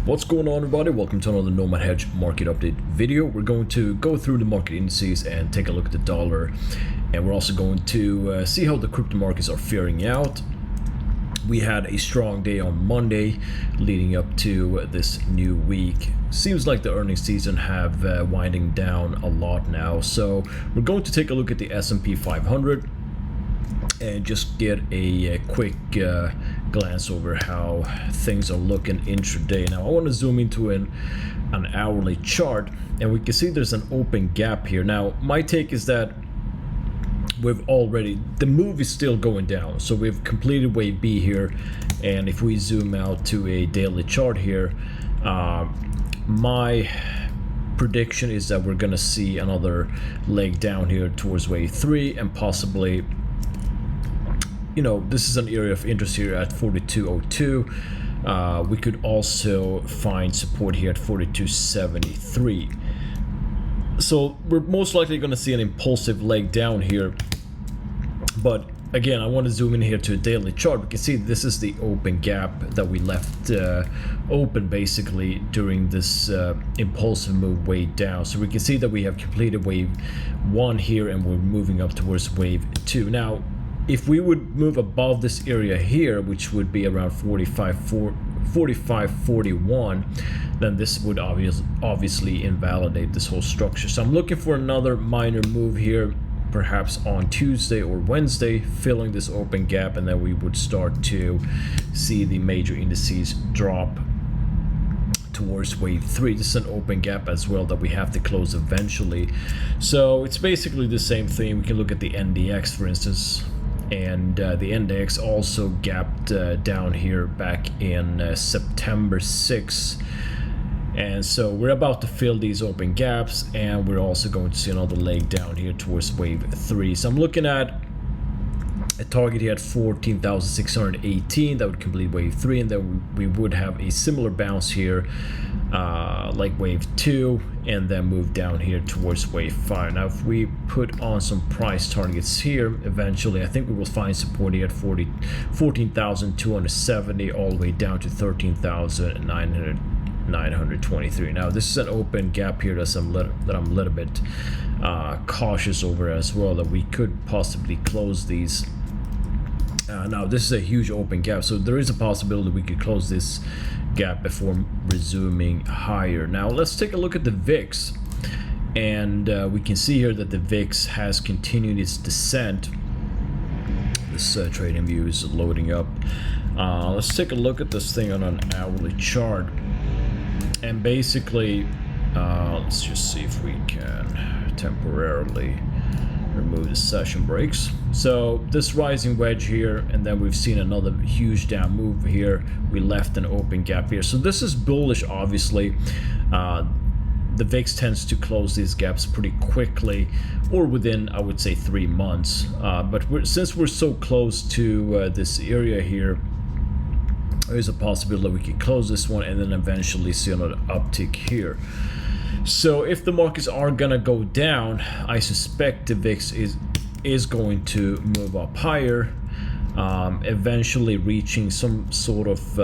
What's going on, everybody? Welcome to another Nomad Hedge market update video. We're going to go through the market indices and take a look at the dollar, and we're also going to see how the crypto markets are faring out. We had a strong day on Monday leading up to this new week. Seems like the earnings season have winding down a lot now, so we're going to take a look at the S&P 500 and just get a quick glance over how things are looking intraday. Now I want to zoom into an hourly chart, and we can see there's an open gap here. Now my take is that the move is still going down, so we've completed wave B here, and if we zoom out to a daily chart here, my prediction is that we're gonna see another leg down here towards wave 3, and possibly, you know, this is an area of interest here at 4202. We could also find support here at 4273. So we're most likely going to see an impulsive leg down here. But again, I want to zoom in here to a daily chart. We can see this is the open gap that we left open basically during this impulsive move way down. So we can see that we have completed wave 1 here, and we're moving up towards wave 2. Now, if we would move above this area here, which would be around 45.41, then this would obviously invalidate this whole structure. So I'm looking for another minor move here, perhaps on Tuesday or Wednesday, filling this open gap, and then we would start to see the major indices drop towards wave 3. This is an open gap as well that we have to close eventually. So it's basically the same thing. We can look at the NDX, for instance, and the index also gapped down here back in September 6th, and so we're about to fill these open gaps, and we're also going to see another leg down here towards wave 3. So I'm looking at a target here at 14,618 that would complete wave 3, and then we would have a similar bounce here like wave 2, and then move down here towards wave 5. Now if we put on some price targets here, eventually I think we will find support here at 14,270 all the way down to 13,923. Now this is an open gap here that I'm a little bit cautious over as well, that we could possibly close these. Now this is a huge open gap, so there is a possibility we could close this gap before resuming higher. Now let's take a look at the VIX, and we can see here that the VIX has continued its descent. This trading view is loading up. Let's take a look at this thing on an hourly chart, and basically let's just see if we can temporarily remove the session breaks. So this rising wedge here, and then we've seen another huge down move here. We left an open gap here, so this is bullish. Obviously the VIX tends to close these gaps pretty quickly, or within, I would say, 3 months, but since we're so close to this area here, there's a possibility that we could close this one and then eventually see another uptick here. So if the markets are gonna go down, I suspect the VIX is going to move up higher, eventually reaching some sort of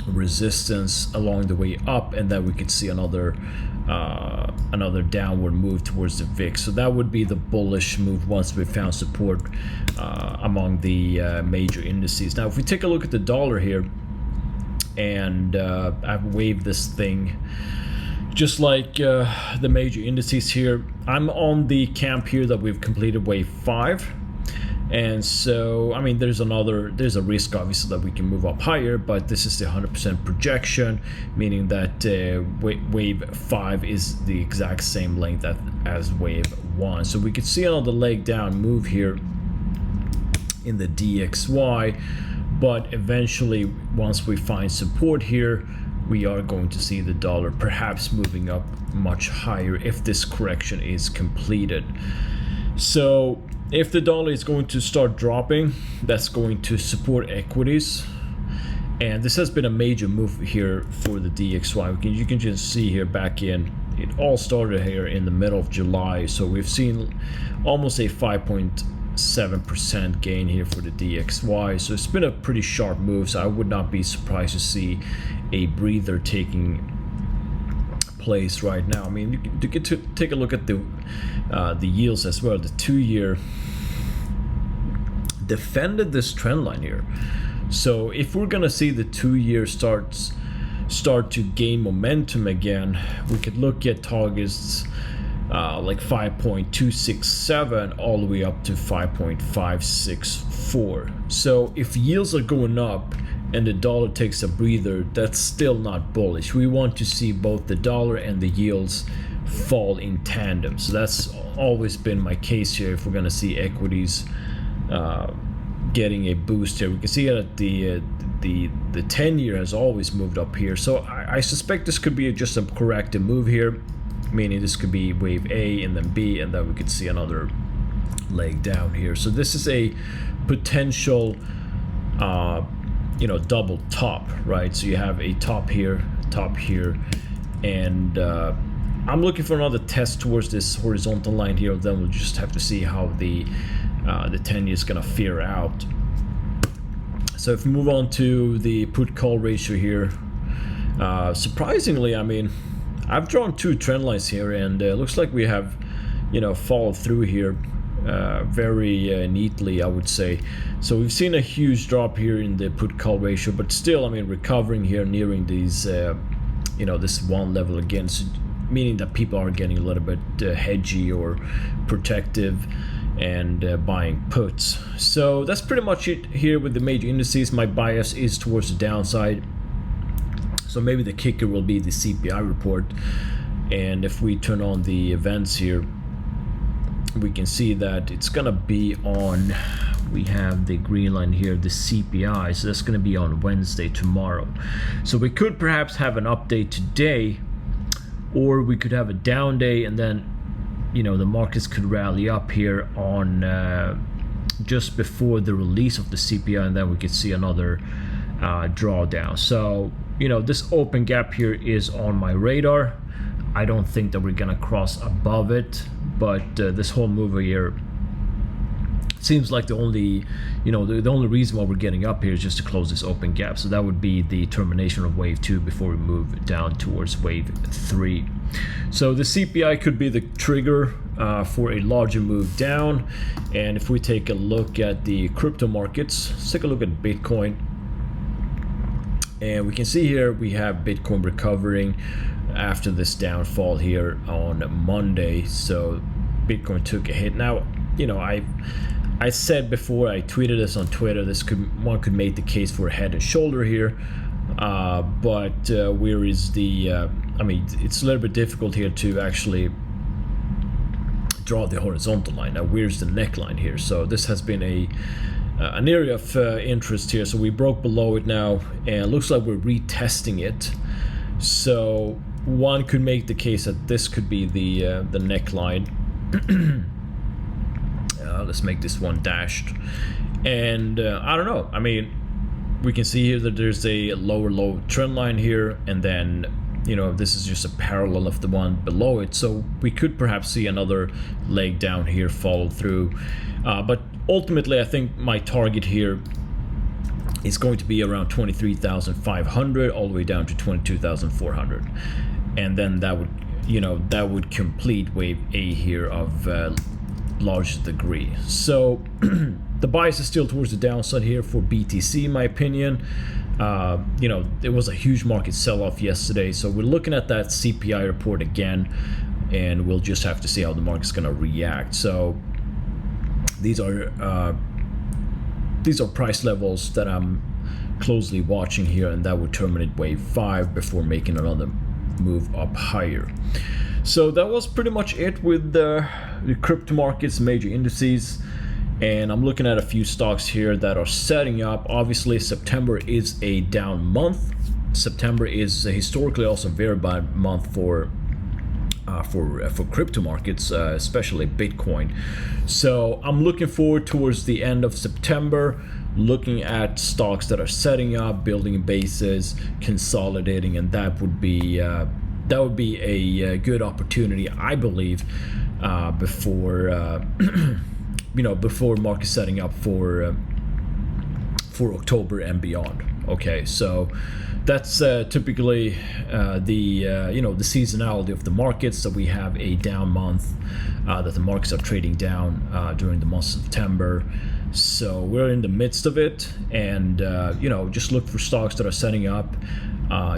resistance along the way up, and then we could see another downward move towards the VIX. So that would be the bullish move once we found support among the major indices. Now if we take a look at the dollar here, and I've waved this thing just like the major indices here, I'm on the camp here that we've completed wave 5, and so I mean there's a risk obviously that we can move up higher, but this is the 100% projection, meaning that wave 5 is the exact same length as wave 1. So we could see another leg down move here in the DXY, but eventually once we find support here, we are going to see the dollar perhaps moving up much higher if this correction is completed. So if the dollar is going to start dropping, that's going to support equities, and this has been a major move here for the DXY. You can just see here back in, it all started here in the middle of July, so we've seen almost a 5.6 7% gain here for the DXY. So it's been a pretty sharp move. So I would not be surprised to see a breather taking place right now. I mean, you get to take a look at the yields as well. The 2-year defended this trend line here. So if we're gonna see the 2-year start to gain momentum again, we could look at targets like 5.267 all the way up to 5.564. So if yields are going up and the dollar takes a breather, that's still not bullish. We want to see both the dollar and the yields fall in tandem. So that's always been my case here. If we're going to see equities getting a boost here, we can see that the 10-year has always moved up here. So I suspect this could be just a corrective move here, meaning this could be wave A and then B, and then we could see another leg down here. So this is a potential double top, right? So you have a top here, and I'm looking for another test towards this horizontal line here. Then we'll just have to see how the 10-year is gonna fare out. So if we move on to the put call ratio here, surprisingly, I mean, I've drawn 2 trend lines here, and it looks like we have, followed through here very neatly, I would say. So we've seen a huge drop here in the put call ratio, but still, I mean, recovering here, nearing these, this 1 level again, so meaning that people are getting a little bit hedgy or protective and buying puts. So that's pretty much it here with the major indices. My bias is towards the downside. So maybe the kicker will be the CPI report. And if we turn on the events here, we can see that it's gonna be on, we have the green line here, the CPI, so that's gonna be on Wednesday, tomorrow. So we could perhaps have an update today, or we could have a down day, and then the markets could rally up here on just before the release of the CPI, and then we could see another drawdown. So this open gap here is on my radar. I don't think that we're gonna cross above it, but this whole move here seems like the only reason why we're getting up here is just to close this open gap. So that would be the termination of wave 2 before we move down towards wave 3. So the CPI could be the trigger for a larger move down. And if we take a look at the crypto markets, let's take a look at Bitcoin. And we can see here we have Bitcoin recovering after this downfall here on Monday. So Bitcoin took a hit. Now, I said before, I tweeted this on Twitter, one could make the case for a head and shoulder here, but where is the I mean, it's a little bit difficult here to actually draw the horizontal line. Now where's the neckline here? So this has been an area of interest here. So we broke below it now, and it looks like we're retesting it. So one could make the case that this could be the neckline. Let's make this one dashed, and I don't know. I mean, we can see here that there's a lower low trend line here, and then this is just a parallel of the one below it. So we could perhaps see another leg down here follow through, but ultimately I think my target here is going to be around 23,500 all the way down to 22,400, and then that would complete wave A here of large degree. So the bias is still towards the downside here for BTC, in my opinion. It was a huge market sell-off yesterday, so we're looking at that CPI report again, and we'll just have to see how the market's going to react. So these are price levels that I'm closely watching here, and that would terminate wave 5 before making another move up higher. So that was pretty much it with the crypto markets, major indices. And I'm looking at a few stocks here that are setting up. Obviously, September is a down month. September is historically also a very bad month for crypto markets, especially Bitcoin. So I'm looking forward towards the end of September, looking at stocks that are setting up, building bases, consolidating, and that would be a good opportunity, I believe, before before market setting up for October and beyond. Okay, so that's typically the seasonality of the markets, that we have a down month, that the markets are trading down during the month of September. So we're in the midst of it, and just look for stocks that are setting up.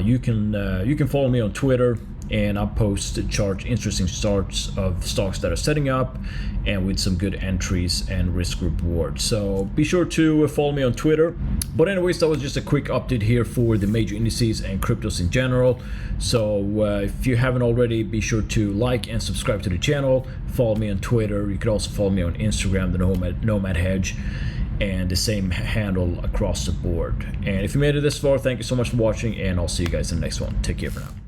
You can follow me on Twitter, and I'll post interesting charts of stocks that are setting up, and with some good entries and risk reward. So be sure to follow me on Twitter. But anyways, that was just a quick update here for the major indices and cryptos in general. So if you haven't already, be sure to like and subscribe to the channel. Follow me on Twitter. You can also follow me on Instagram, the Nomad Hedge, and the same handle across the board. And if you made it this far, thank you so much for watching, and I'll see you guys in the next one. Take care for now.